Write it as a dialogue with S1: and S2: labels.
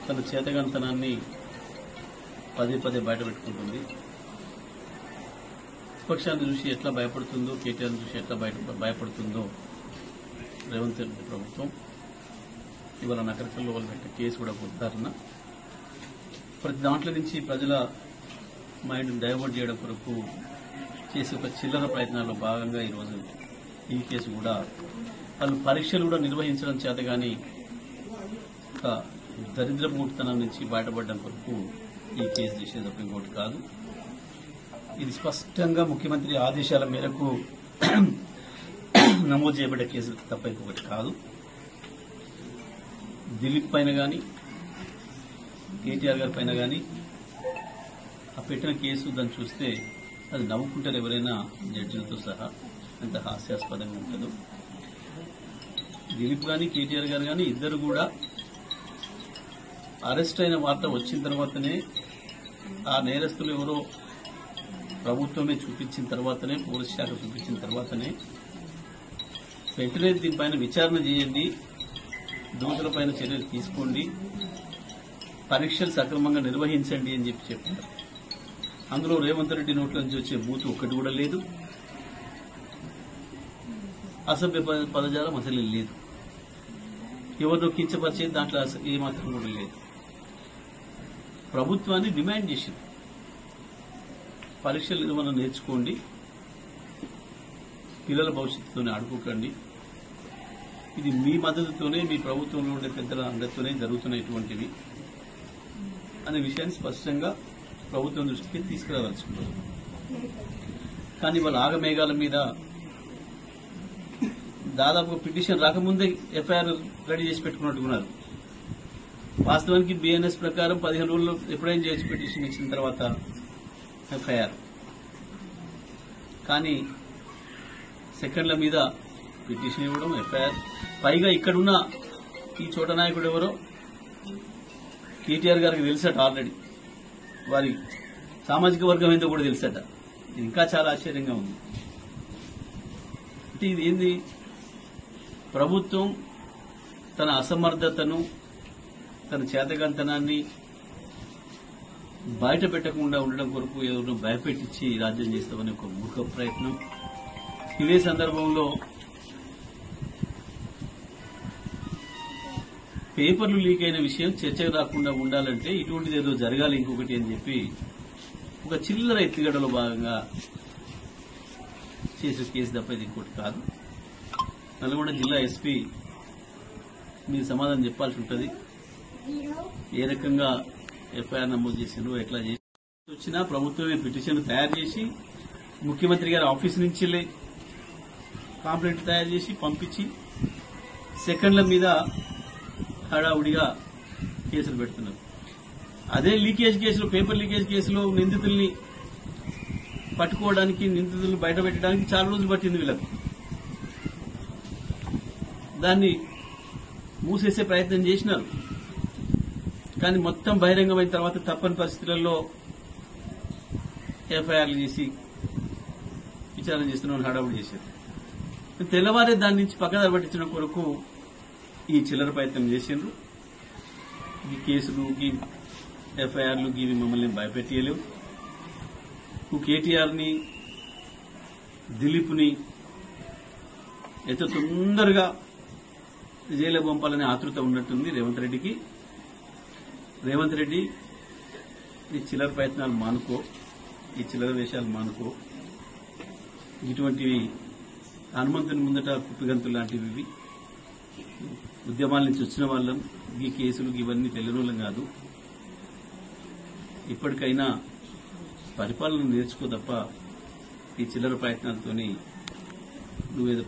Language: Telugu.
S1: తన చేతగానితనాన్ని పదే పదే బయటపెట్టుకుంటుంది. విపక్షాన్ని చూసి ఎట్లా భయపడుతుందో, కేటీఆర్ని చూసి ఎట్లా భయపడుతుందో రేవంత్ రెడ్డి ప్రభుత్వం ఇవాళ నకరికల్లో వాళ్ళు పెట్టే కేసు కూడా ఉదాహరణ. ప్రతి దాంట్లో నుంచి ప్రజల మైండ్ డైవర్ట్ చేయడం కొరకు చేసే ఒక చిల్లర ప్రయత్నాల్లో భాగంగా ఈరోజు ఈ కేసు కూడా వాళ్ళు పరీక్షలు కూడా నిర్వహించడం చేత కానీ ఒక దరిద్రమూర్తనం నుంచి బయటపడడం కొరకు ఈ కేసు చేసేది తప్ప ఇంకోటి కాదు. ఇది స్పష్టంగా ముఖ్యమంత్రి ఆదేశాల మేరకు నమోదు చేయబడ్డ కేసు తప్ప ఇంకొకటి కాదు. దిలీప్ పైన కానీ కేటీఆర్ గారి పైన కానీ ఆ పెట్టిన కేసు దాన్ని చూస్తే అది నవ్వుకుంటారు ఎవరైనా జడ్జిలతో సహా, ఎంత హాస్యాస్పదంగా ఉంటుందో. దిలీప్ కానీ కేటీఆర్ గారు కానీ ఇద్దరు కూడా అరెస్ట్ అయిన వార్త వచ్చిన తర్వాతనే, ఆ నేరస్తులు ఎవరో ప్రభుత్వమే చూపించిన తర్వాతనే, పోలీస్ శాఖ చూపించిన తర్వాతనే వెంటనే దీనిపైన విచారణ చేయండి, దోషులపైన చర్యలు తీసుకోండి, పరీక్షలు సక్రమంగా నిర్వహించండి అని చెప్పారు. అందులో రేవంత్ రెడ్డి నోట్ల నుంచి వచ్చే బూతు ఒక్కటి కూడా లేదు, అసభ్య పదజాలం అసలు లేదు, ఎవరినో కించపరిచేది దాంట్లో ఏమాత్రం కూడా లేదు. ప్రభుత్వాన్ని డిమాండ్ చేసింది, పరీక్షలు నిర్వహణ నేర్చుకోండి, పిల్లల భవిష్యత్తుతోనే ఆడుకోకండి, ఇది మీ మద్దతుతోనే, మీ ప్రభుత్వంలో ఉండే పెద్దల అందరితోనే జరుగుతున్నటువంటివి అనే విషయాన్ని స్పష్టంగా ప్రభుత్వం దృష్టికి తీసుకురాదలుచుకున్నారు. కానీ వాళ్ళ ఆగమేఘాల మీద దాదాపు పిటిషన్ రాకముందే ఎఫ్ఐఆర్ రెడీ చేసి పెట్టుకున్నట్టున్నారు. వాస్తవానికి బిఎన్ఎస్ ప్రకారం 15 రోజుల్లో ఎప్పుడైనా చేసి పిటిషన్ ఇచ్చిన తర్వాత ఎఫ్ఐఆర్, కానీ సెకండ్ల మీద పిటిషన్ ఇవ్వడం, ఎఫ్ఐఆర్. పైగా ఇక్కడున్న ఈ చోట నాయకుడు ఎవరో కేటీఆర్ గారికి తెలుసట, ఆల్రెడీ వారి సామాజిక వర్గం ఏందో కూడా తెలుసట. ఇది ఇంకా చాలా ఆశ్చర్యంగా ఉంది. అంటే ఇది ఏంది, ప్రభుత్వం తన అసమర్థతను, తన చేతగాంతనాన్ని బయట పెట్టకుండా ఉండడం కొరకు ఎవరినో భయపెట్టించి రాజ్యం చేస్తామని ఒక మూర్ఖ ప్రయత్నం. ఇదే సందర్భంలో పేపర్లు లీక్ అయిన విషయం చర్చకు రాకుండా ఉండాలంటే ఇటువంటిది ఏదో జరగాలి ఇంకొకటి అని చెప్పి ఒక చిల్లర ఎత్తుగడలో భాగంగా చేసే కేసు తప్ప ఇది ఇంకోటి కాదు. నల్గొండ జిల్లా ఎస్పీ మీరు సమాధానం చెప్పాల్సి ఉంటుంది. ఏ రకంగా ఎఫ్ఐఆర్ నమోదు చేసిండ్రో, ఎట్లా చేసి వచ్చినా ప్రభుత్వమే పిటిషన్ తయారు చేసి ముఖ్యమంత్రి గారి ఆఫీస్ నుంచి కాంప్లైంట్ తయారు చేసి పంపించి సెకండ్ల మీద హడావుడిగా కేసులు పెడుతున్నారు. అదే లీకేజ్ కేసులో, పేపర్ లీకేజ్ కేసులో నిందితుల్ని పట్టుకోవడానికి, నిందితులను బయట పెట్టడానికి చాలా రోజులు పట్టింది వీళ్ళకు. దాన్ని మూసేసే ప్రయత్నం చేసినారు, కానీ మొత్తం బహిరంగమైన తర్వాత తప్పని పరిస్థితులలో ఎఫ్ఐఆర్లు చేసి విచారణ చేస్తున్నామని హడావుడి చేశారు. తెల్లవారే దాని నుంచి పక్కదారి పట్టించడం కొరకు ఈ చిల్లర ప్రయత్నం చేసిండ్రు. ఈ కేసులు, ఈ ఎఫ్ఐఆర్లు ఇవి మమ్మల్ని భయపెట్టలేవు. కేటీఆర్ని, దిలీప్ని ఎంతో తొందరగా జైలు పంపాలనే ఆతృత ఉన్నట్టుంది రేవంత్ రెడ్డికి. రేవంత్ రెడ్డి ఈ చిల్లర ప్రయత్నాలు మానుకో, ఈ చిల్లర వేషాలు మానుకో. ఇటువంటివి హనుమంతుని ముందట కుప్పిగంతులు లాంటివి ఇవి. ఉద్యమాల నుంచి వచ్చిన వాళ్ళం, ఈ కేసులు ఇవన్నీ తెలియని వాళ్ళం కాదు. ఇప్పటికైనా పరిపాలన నేర్చుకో తప్ప ఈ చిల్లర ప్రయత్నాలతోని నువ్వేదో